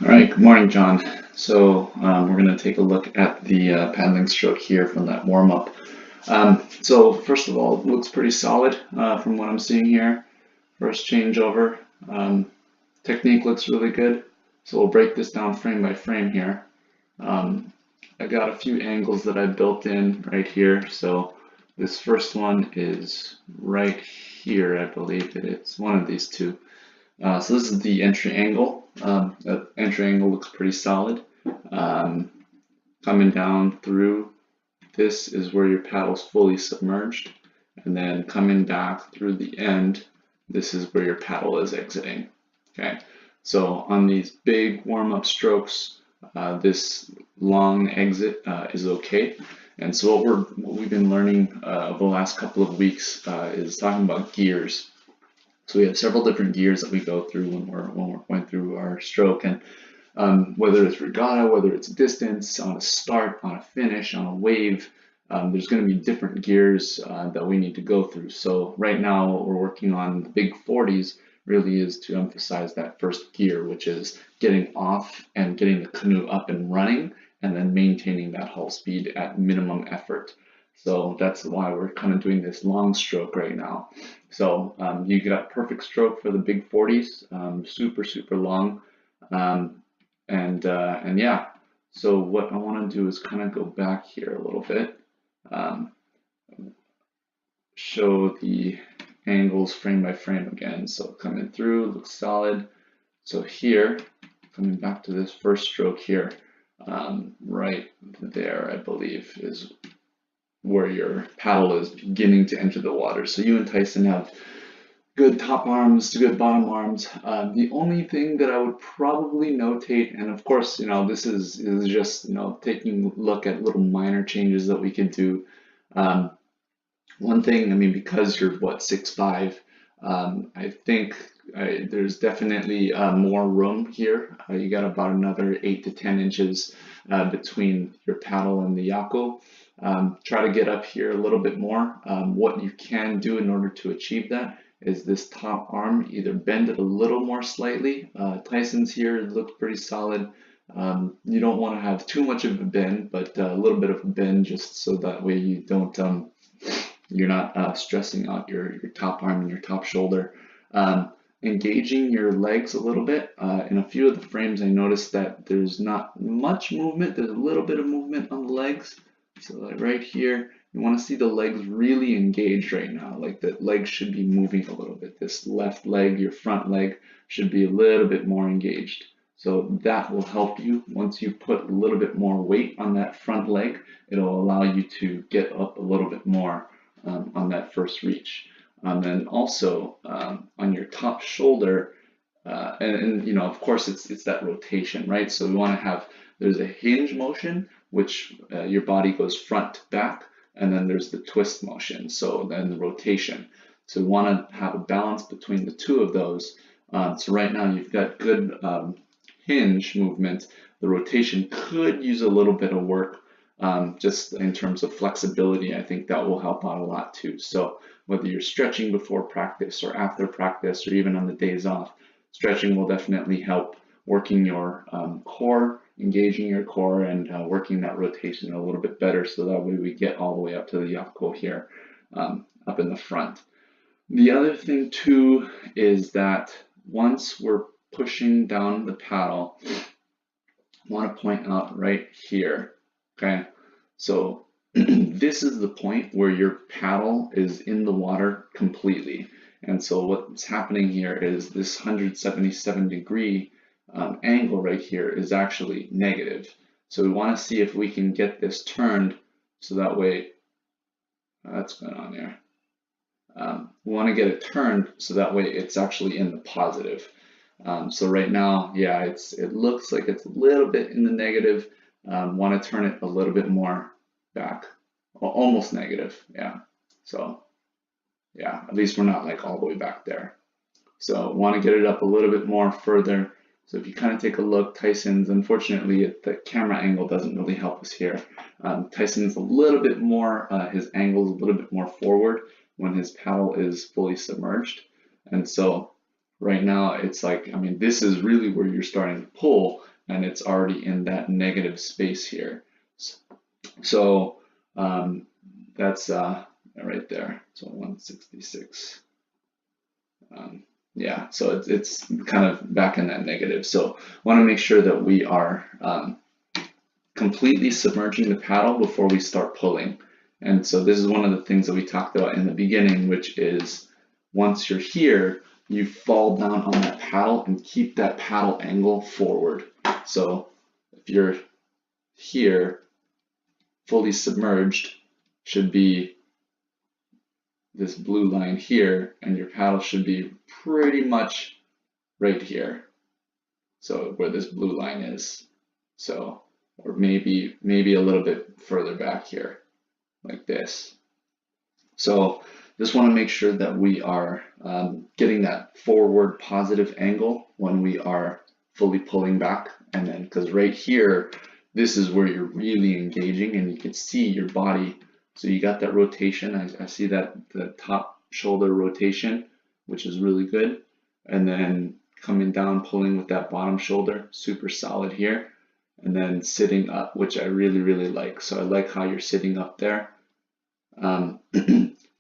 All right, good morning, John. We're going to take a look at the paddling stroke here from that warm-up. So first of all, it looks pretty solid from what I'm seeing here. First changeover. Technique looks really good. So we'll break this down frame by frame here. I got a few angles that I built in right here. So this first one is right here, I believe that it's one of these two. So this is the entry angle. The entry angle looks pretty solid. Coming down through, this is where your paddle's fully submerged. And then coming back through the end, this is where your paddle is exiting. Okay, so on these big warm-up strokes, this long exit is okay. And so what we've been learning over the last couple of weeks is talking about gears. So we have several different gears that we go through when we're going through our stroke, and whether it's regatta, whether it's distance, on a start, on a finish, on a wave, there's going to be different gears that we need to go through. So right now what we're working on, the big 40s, really is to emphasize that first gear, which is getting off and getting the canoe up and running, and then maintaining that hull speed at minimum effort. So that's why we're kind of doing this long stroke right now. So you get a perfect stroke for the big 40s, super long, and yeah. So what I want to do is kind of go back here a little bit, show the angles frame by frame again. So coming through, looks solid. So here, coming back to this first stroke here, right there, I believe, is where your paddle is beginning to enter the water. So you and Tyson have good top arms, good bottom arms. The only thing that I would probably notate, and of course, this is just, taking a look at little minor changes that we could do. One thing, I mean, because you're what, 6'5", I think there's definitely more room here. You got about another 8 to 10 inches between your paddle and the Yako. Try to get up here a little bit more. What you can do in order to achieve that is this top arm, either bend it a little more slightly. Tyson's here looks pretty solid. You don't want to have too much of a bend, but a little bit of a bend, just so that way you don't, you're not stressing out your top arm and your top shoulder. Engaging your legs a little bit. In a few of the frames, I noticed that there's not much movement. There's a little bit of movement on the legs. So like right here, you want to see the legs really engaged right now. Like the legs should be moving a little bit. This left leg, your front leg, should be a little bit more engaged. So that will help you. Once you put a little bit more weight on that front leg, it'll allow you to get up a little bit more on that first reach. And then also on your top shoulder, and of course it's that rotation, right? So we want to have, there's a hinge motion, which your body goes front to back, and then there's the twist motion, so then the rotation. So we want to have a balance between the two of those. So right now you've got good hinge movement. The rotation could use a little bit of work, just in terms of flexibility. I think that will help out a lot too. So whether you're stretching before practice or after practice or even on the days off, stretching will definitely help working your core, engaging your core, and working that rotation a little bit better, so that way we get all the way up to the Yako here, up in the front. The other thing too is that once we're pushing down the paddle, I want to point out right here, okay? So this is the point where your paddle is in the water completely. And so what's happening here is this 177-degree angle right here is actually negative. So we want to see if we can get this turned, so that way, what's going on there? We want to get it turned so that way it's actually in the positive. So right now, yeah, it looks like it's a little bit in the negative. Want to turn it a little bit more back, almost negative, yeah. So yeah, at least we're not like all the way back there. So want to get it up a little bit more further. So if you kind of take a look, Tyson's, unfortunately, the camera angle doesn't really help us here. Tyson's a little bit more, his angle is a little bit more forward when his paddle is fully submerged. And so right now it's like, I mean, this is really where you're starting to pull, and it's already in that negative space here. So that's right there. So 166. Yeah, so it's kind of back in that negative. So want to make sure that we are completely submerging the paddle before we start pulling. And so this is one of the things that we talked about in the beginning, which is once you're here, you fall down on that paddle and keep that paddle angle forward. So if you're here, fully submerged, should be this blue line here, and your paddle should be pretty much right here. So where this blue line is. So, or maybe a little bit further back here, like this. So just want to make sure that we are getting that forward positive angle when we are fully pulling back. And then, because right here, this is where you're really engaging and you can see your body. So you got that rotation. I see that the top shoulder rotation, which is really good. And then coming down, pulling with that bottom shoulder, super solid here. And then sitting up, which I really, really like. So I like how you're sitting up there.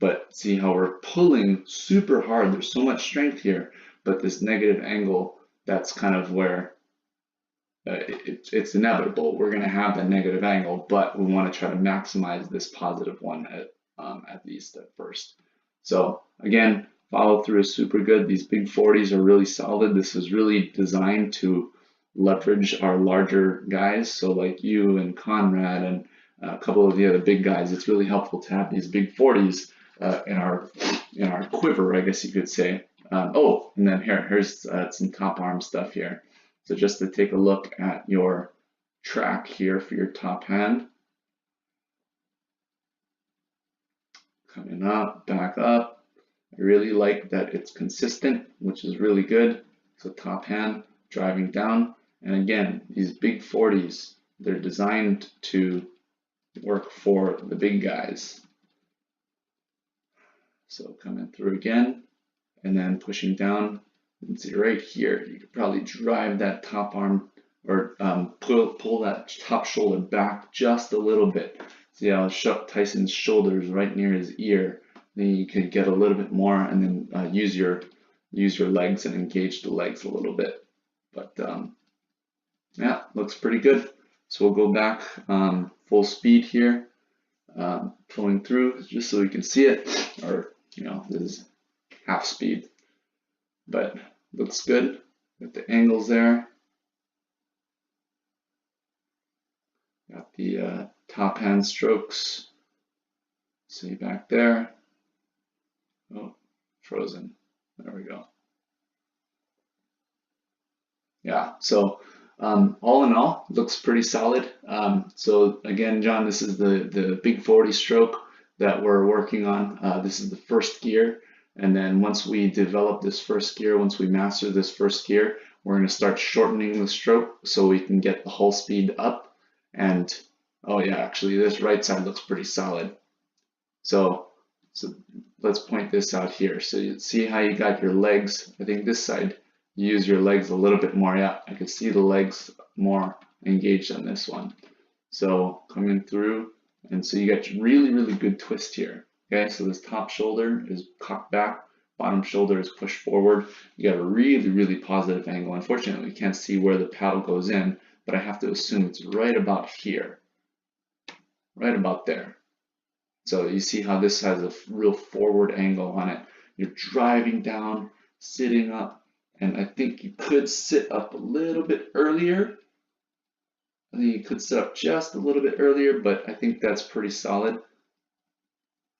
But see how we're pulling super hard. There's so much strength here, but this negative angle, that's kind of where it's inevitable. We're going to have a negative angle, but we want to try to maximize this positive one at least at first. So again, follow through is super good. These big 40s are really solid. This is really designed to leverage our larger guys. So like you and Conrad and a couple of the other big guys, it's really helpful to have these big 40s in our quiver, I guess you could say. Oh, and then here's some top arm stuff here. So just to take a look at your track here for your top hand. Coming up, back up. I really like that it's consistent, which is really good. So top hand, driving down. And again, these big 40s, they're designed to work for the big guys. So coming through again, and then pushing down. You can see right here, you could probably drive that top arm or pull that top shoulder back just a little bit. See how Tyson's shoulder is right near his ear. Then you can get a little bit more, and then use your legs and engage the legs a little bit. But yeah, looks pretty good. So we'll go back full speed here, pulling through just so we can see it, or this is half speed, but looks good with the angles there. Got the top hand strokes. See back there. Oh, frozen. There we go. Yeah, so all in all, looks pretty solid. So again, John, this is the big 40 stroke that we're working on. This is the first gear. And then once we develop this first gear, once we master this first gear, we're going to start shortening the stroke so we can get the hull speed up. And oh yeah, actually this right side looks pretty solid. So let's point this out here. So you see how you got your legs. I think this side, you use your legs a little bit more. Yeah, I could see the legs more engaged on this one. So coming through, and so you got really, really good twist here. Okay, so this top shoulder is cocked back, bottom shoulder is pushed forward. You got a really, really positive angle. Unfortunately, we can't see where the paddle goes in, but I have to assume it's right about here, right about there. So you see how this has a real forward angle on it. You're driving down, sitting up, and I think you could sit up a little bit earlier. I think you could sit up just a little bit earlier, but I think that's pretty solid.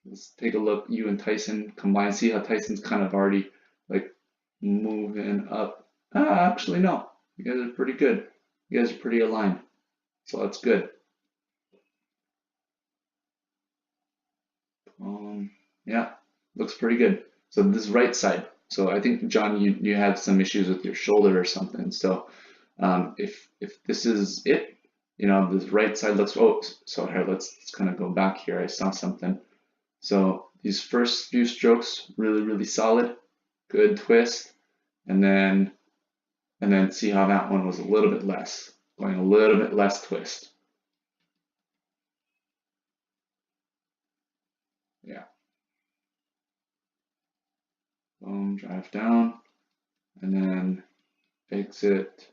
Let's take a look, you and Tyson combine. See how Tyson's kind of already like moving up. Actually no, you guys are pretty good. You guys are pretty aligned, so that's good. Yeah, looks pretty good. So this right side. So I think, John, you had some issues with your shoulder or something. So if this is it, this right side looks, oh, so here, let's kind of go back here. I saw something. So these first few strokes, really, really solid, good twist. And then And then see how that one was a little bit less, going a little bit less twist. Yeah. Boom, drive down, and then exit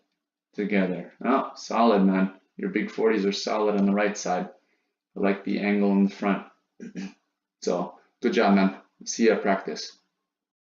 together. Oh, solid, man. Your big 40s are solid on the right side. I like the angle in the front. So, good job, man. See you at practice.